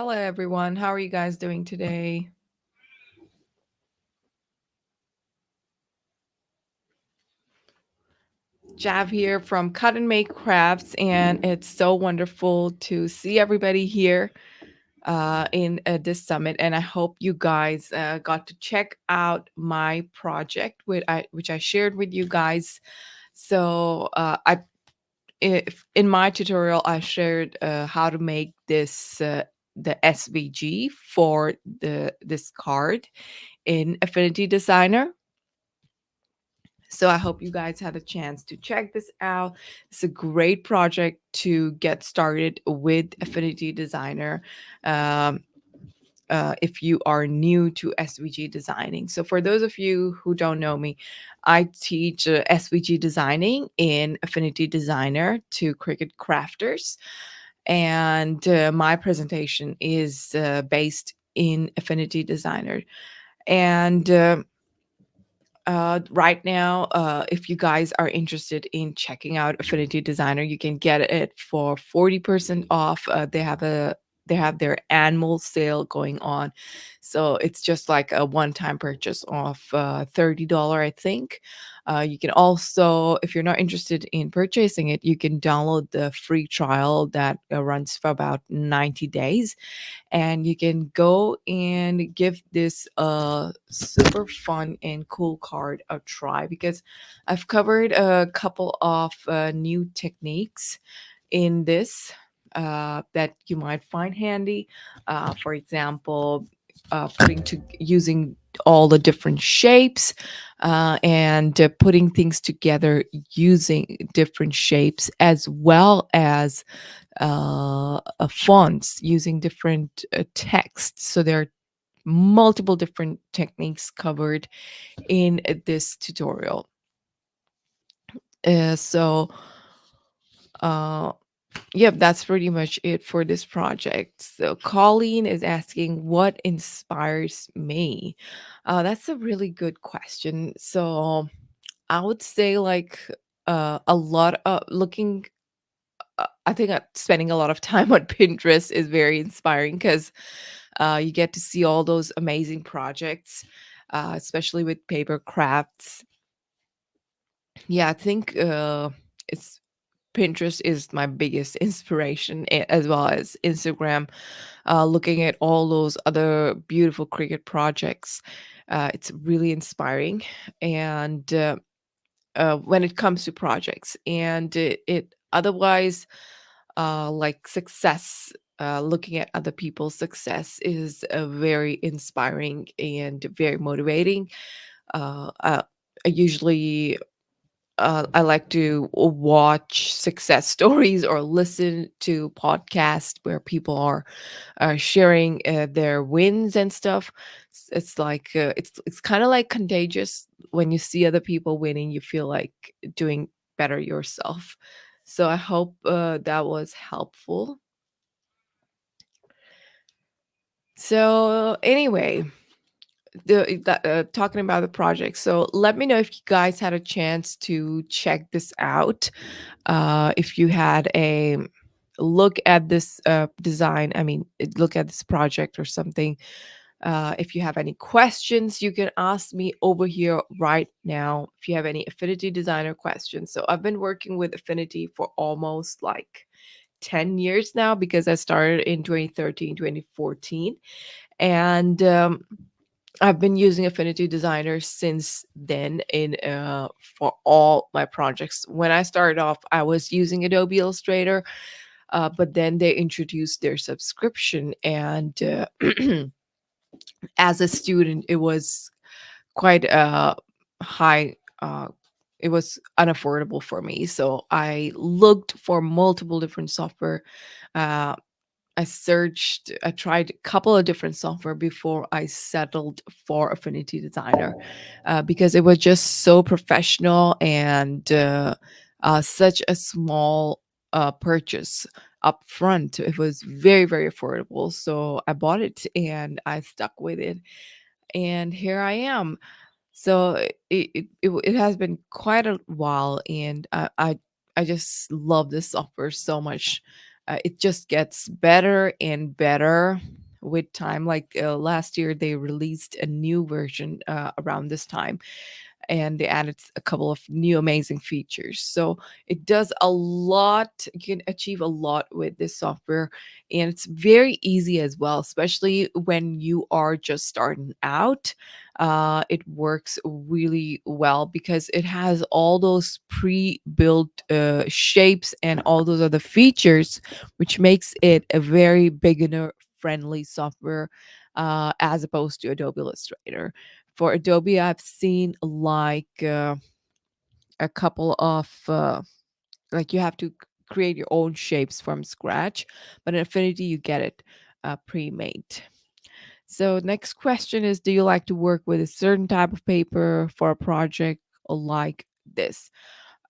Hello, everyone. How are you guys doing today? Jav here from Cut and Make Crafts, and it's so wonderful to see everybody here in this summit. And I hope you guys got to check out my project, which I shared with you guys. So, if in my tutorial, I shared how to make the SVG for this card in Affinity Designer. So I hope you guys had a chance to check this out. It's a great project to get started with Affinity Designer. Um, if you are new to SVG designing. So, for those of you who don't know me, I teach SVG designing in Affinity Designer to Cricut crafters. And my presentation is based in Affinity Designer. And right now, if you guys are interested in checking out Affinity Designer, you can get it for 40% off. They have their annual sale going on, so it's just like a one-time purchase of $30, I think. You can also, if you're not interested in purchasing it, you can download the free trial that runs for about 90 days, and you can go and give this super fun and cool card a try, because I've covered a couple of new techniques in this that you might find handy. For example, putting to using all the different shapes and putting things together using different shapes, as well as fonts using different texts. So there are multiple different techniques covered in this tutorial. So, uh, yep, that's pretty much it for this project. So, Colleen is asking, what inspires me? That's a really good question. So, I would say, like, a lot of looking. I think spending a lot of time on Pinterest is very inspiring, because you get to see all those amazing projects, especially with paper crafts. Yeah, I think it's Pinterest is my biggest inspiration, as well as Instagram. Looking at all those other beautiful Cricut projects, it's really inspiring. And when it comes to projects, and it otherwise, like success, looking at other people's success is very inspiring and very motivating. uh, uh, I usually I like to watch success stories or listen to podcasts where people are sharing their wins and stuff. It's like it's kind of like contagious. When you see other people winning, you feel like doing better yourself. So I hope that was helpful. So anyway, talking about the project. So let me know if you guys had a chance to check this out. If you had a look at this design, I mean, look at this project or something. If you have any questions, you can ask me over here right now. If you have any Affinity Designer questions. So I've been working with Affinity for almost like 10 years now, because I started in 2013, 2014. And I've been using Affinity Designer since then in for all my projects. When I started off, I was using Adobe Illustrator, but then they introduced their subscription, and as a student, it was quite high. It was unaffordable for me, so I looked for multiple different software. Uh, I tried a couple of different software before I settled for Affinity Designer, because it was just so professional, and such a small purchase up front. It was very, very affordable. So I bought it and I stuck with it. And here I am. So it has been quite a while, and I just love this software so much. It just gets better and better with time. Like last year, they released a new version around this time, and they added a couple of new amazing features. So it does a lot. You can achieve a lot with this software, and it's very easy as well, especially when you are just starting out. It works really well because it has all those pre-built shapes and all those other features, which makes it a very beginner friendly software as opposed to Adobe Illustrator. For Adobe, I've seen like a couple of like you have to create your own shapes from scratch, but in Affinity you get it pre-made. So next question is, do you like to work with a certain type of paper for a project like this?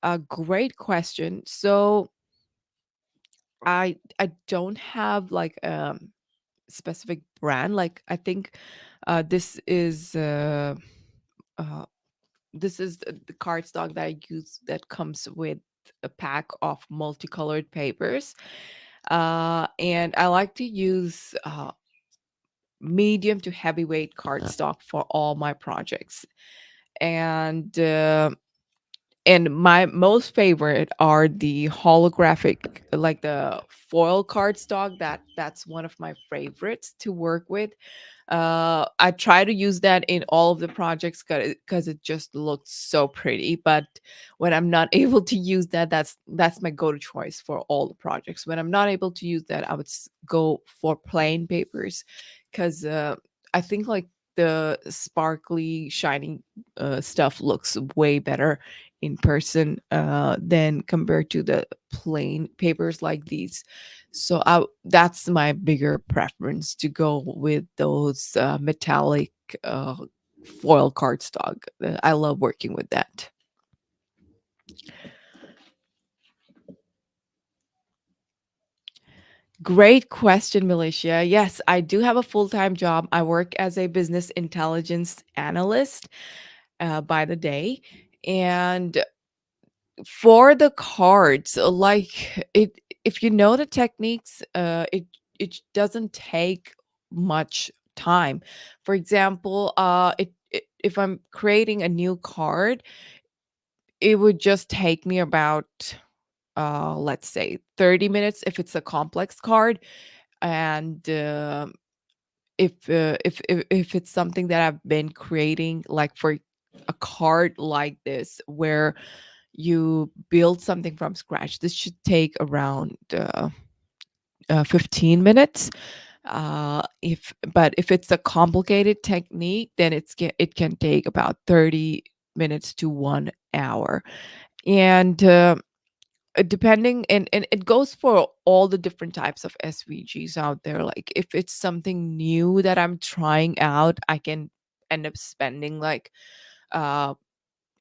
A great question. So I don't have like specific brand. Like I think this is uh, this is the cardstock that I use that comes with a pack of multicolored papers. And I like to use medium to heavyweight cardstock for all my projects. And and my most favorite are the holographic, like the foil cardstock. That's one of my favorites to work with. I try to use that in all of the projects because it just looks so pretty. But when I'm not able to use that, that's my go-to choice for all the projects. When I'm not able to use that, I would go for plain papers because I think like the sparkly, shiny stuff looks way better in person than compared to the plain papers like these. So that's my bigger preference, to go with those metallic uh, foil cardstock. I love working with that. Great question, Militia. Yes, I do have a full time job. I work as a business intelligence analyst by the day. And for the cards, like if you know the techniques, it doesn't take much time. For example, if I'm creating a new card, it would just take me about let's say 30 minutes if it's a complex card. And if it's something that I've been creating, like for a card like this where you build something from scratch, this should take around 15 minutes. If but if it's a complicated technique, then it can take about 30 minutes to 1 hour. And depending, and it goes for all the different types of SVGs out there. Like if it's something new that I'm trying out, I can end up spending like uh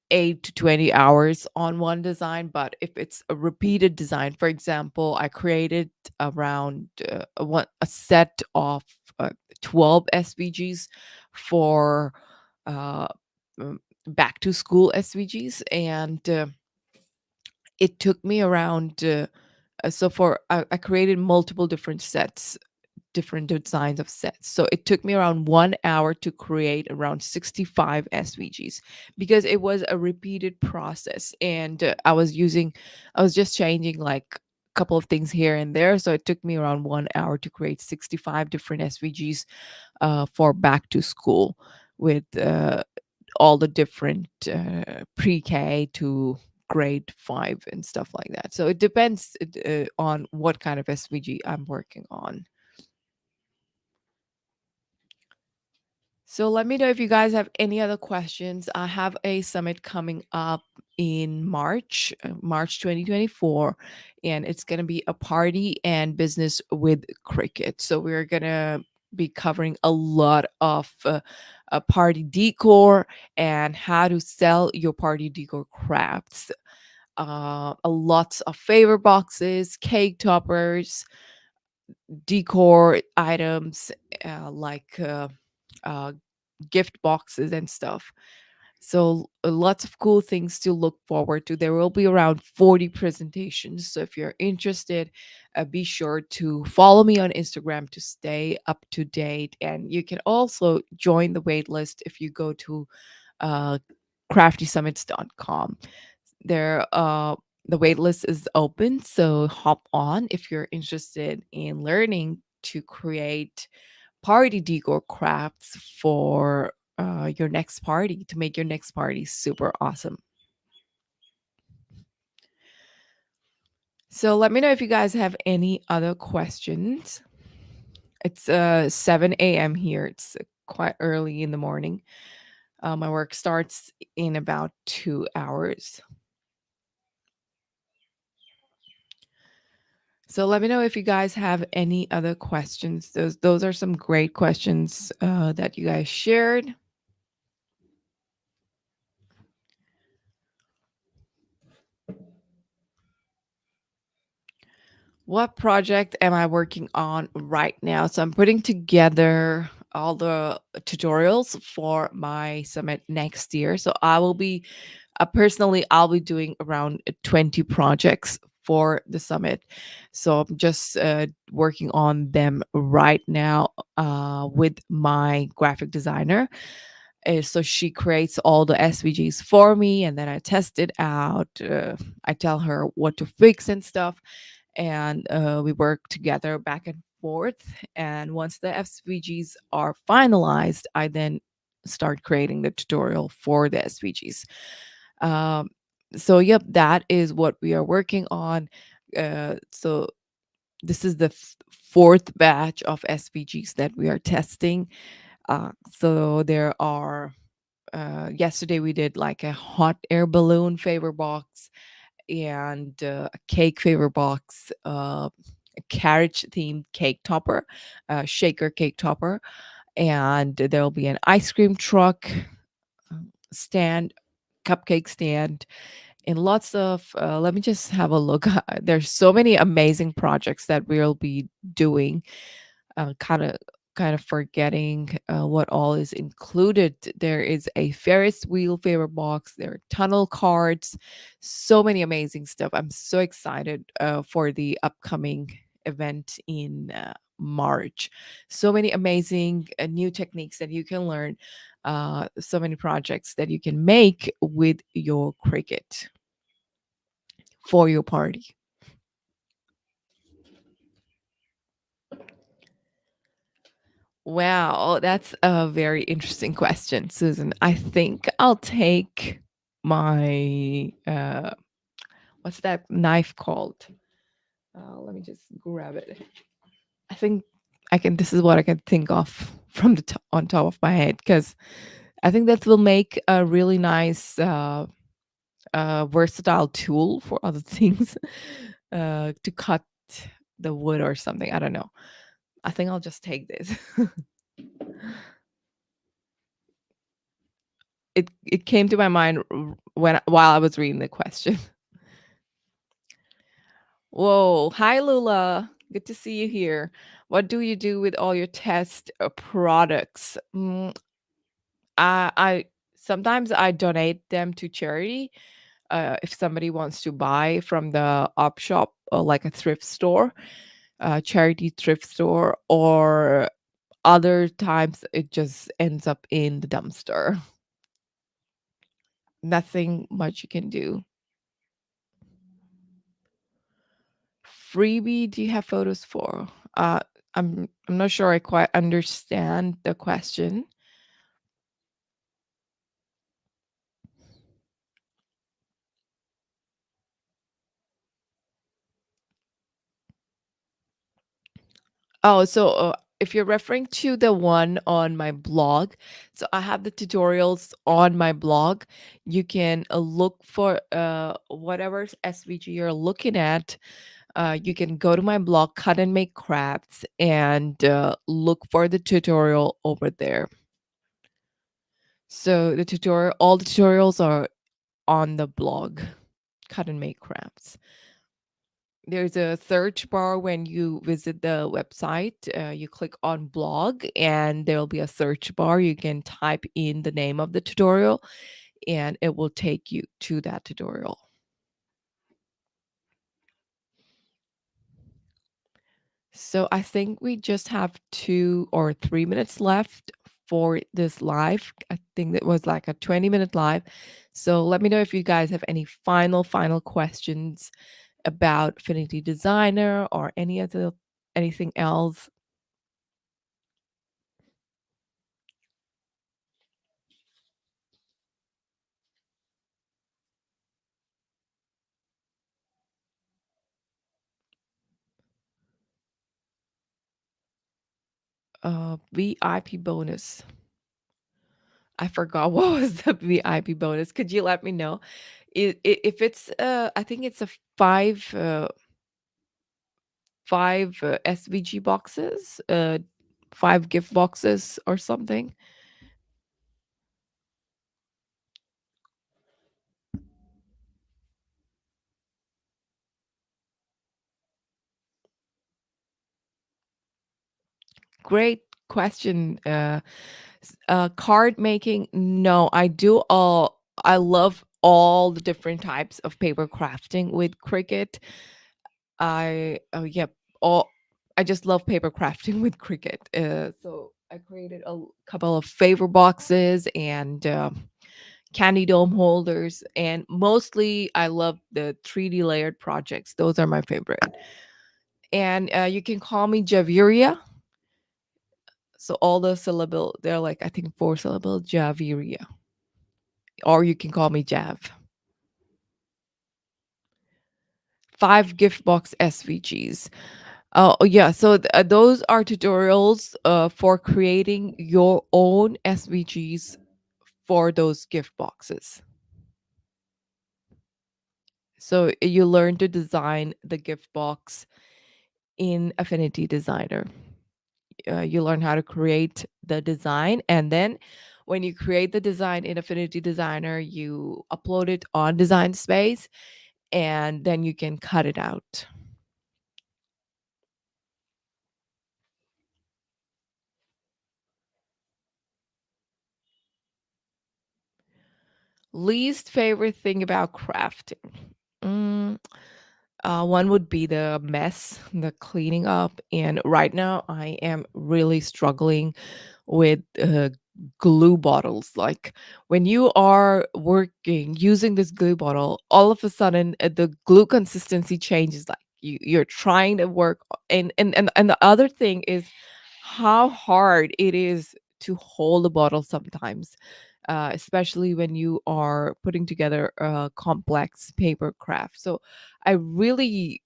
8 to 20 hours on one design. But if it's a repeated design, for example, I created around a set of 12 SVGs for uh, back to school SVGs. And it took me around so for I created multiple different sets, different designs of sets. So it took me around 1 hour to create around 65 SVGs because it was a repeated process. And I was just changing like a couple of things here and there. So it took me around 1 hour to create 65 different SVGs for back to school with all the different pre-K to grade 5 and stuff like that. So it depends on what kind of SVG I'm working on. So let me know if you guys have any other questions. I have a summit coming up in March, March 2024, and it's going to be a party and business with cricket. So we're going to be covering a lot of party decor and how to sell your party decor crafts. A lots of favor boxes, cake toppers, decor items like uh, gift boxes and stuff. So lots of cool things to look forward to. There will be around 40 presentations. So if you're interested, be sure to follow me on Instagram to stay up to date. And you can also join the waitlist if you go to uh, craftysummits.com. There, the waitlist is open. So hop on if you're interested in learning to create party decor crafts for your next party to make your next party super awesome. So let me know if you guys have any other questions. It's 7 a.m. here. It's quite early in the morning. My work starts in about 2 hours. So let me know if you guys have any other questions. Those are some great questions that you guys shared. What project am I working on right now? So I'm putting together all the tutorials for my summit next year. So I will be personally, I'll be doing around 20 projects for the summit. So I'm just working on them right now with my graphic designer. So she creates all the SVGs for me, and then I test it out. I tell her what to fix and stuff, and we work together back and forth. And once the SVGs are finalized, I then start creating the tutorial for the SVGs. Um, so, yep, that is what we are working on. So, this is the fourth batch of SVGs that we are testing. So, there are yesterday we did like a hot air balloon favor box and a cake favor box, a carriage themed cake topper, shaker cake topper, and there will be an ice cream truck stand, cupcake stand, and lots of. Let me just have a look. There's so many amazing projects that we'll be doing. Kind of forgetting what all is included. There is a Ferris wheel favor box. There are tunnel cards. So many amazing stuff. I'm so excited for the upcoming event in March. So many amazing new techniques that you can learn. So many projects that you can make with your Cricut for your party. Wow, that's a very interesting question, Susan. I think I'll take my what's that knife called? Let me just grab it. I think I can. This is what I can think of from the on top of my head because I think that will make a really nice, versatile tool for other things, to cut the wood or something. I don't know. I think I'll just take this. It came to my mind when while I was reading the question. Whoa, hi Lula. Good to see you here. What do you do with all your test products? I sometimes I donate them to charity. If somebody wants to buy from the op shop, like a thrift store, charity thrift store, or other times it just ends up in the dumpster. Nothing much you can do. Freebie do you have photos for? Uh, I'm not sure I quite understand the question. Oh, so if you're referring to the one on my blog, so I have the tutorials on my blog. You can look for whatever SVG you're looking at. You can go to my blog, Cut and Make Crafts, and look for the tutorial over there. So all the tutorials are on the blog, Cut and Make Crafts. There's a search bar when you visit the website. You click on blog, and there will be a search bar. You can type in the name of the tutorial. and it will take you to that tutorial. So I think we just have 2 or 3 minutes left for this live. I think it was like a 20-minute live. So let me know if you guys have any final questions about Affinity Designer or anything else. VIP bonus. I forgot what was the VIP bonus. Could you let me know? If it's I think it's a five SVG boxes, 5 gift boxes or something. Great question. Card making, no, I love all the different types of paper crafting with Cricut. Yep, all I just love paper crafting with Cricut. So I created a couple of favor boxes and candy dome holders, and mostly I love the 3D layered projects. Those are my favorite. And you can call me Javiria. So all the syllable, they're like I think 4 syllable Javiria, or you can call me Jav. 5 gift box SVGs. Oh yeah, so those are tutorials for creating your own SVGs for those gift boxes. So you learn to design the gift box in Affinity Designer. You learn how to create the design, and then when you create the design in Affinity Designer, you upload it on Design Space, and then you can cut it out. Least favorite thing about crafting. Mm, one would be the mess, the cleaning up. And right now, I am really struggling with glue bottles. Like when you are working using this glue bottle, all of a sudden the glue consistency changes. Like you're trying to work, and the other thing is how hard it is to hold the bottle sometimes. Especially when you are putting together a complex paper craft. So I really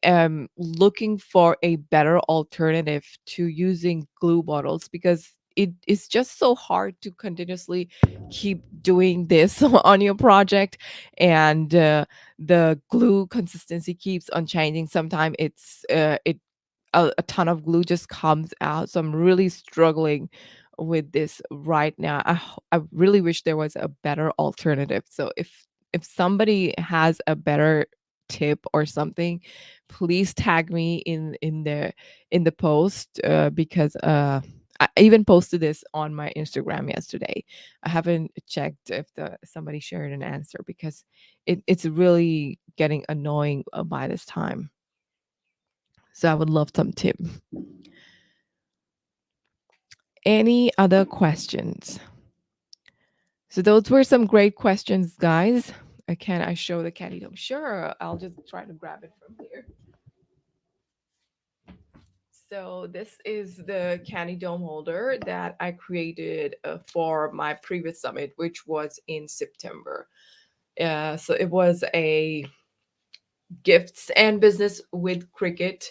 am looking for a better alternative to using glue bottles because it is just so hard to continuously keep doing this on your project, and the glue consistency keeps on changing. Sometimes a ton of glue just comes out, so I'm really struggling with this right now. I really wish there was a better alternative. So if somebody has a better tip or something, please tag me in the post, because I even posted this on my Instagram yesterday. I haven't checked if somebody shared an answer because it's really getting annoying by this time. So I would love some tip. Any other questions? So those were some great questions, guys. Can I show the candy dome? Sure, I'll just try to grab it from here. So this is the candy dome holder that I created for my previous summit, which was in September. So it was a gifts and business with Cricut,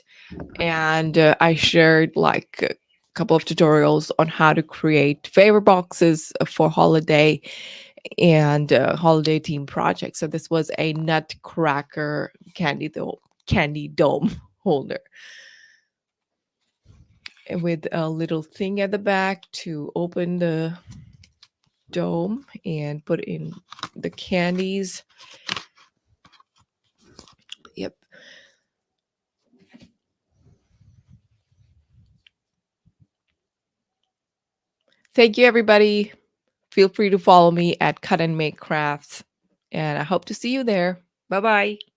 and I shared like a couple of tutorials on how to create favor boxes for holiday and holiday theme projects. So this was a nutcracker candy dome holder with a little thing at the back to open the dome and put in the candies. Yep. Thank you, everybody, Feel free to follow me at Cut and Make Crafts, and I hope to see you there. Bye bye.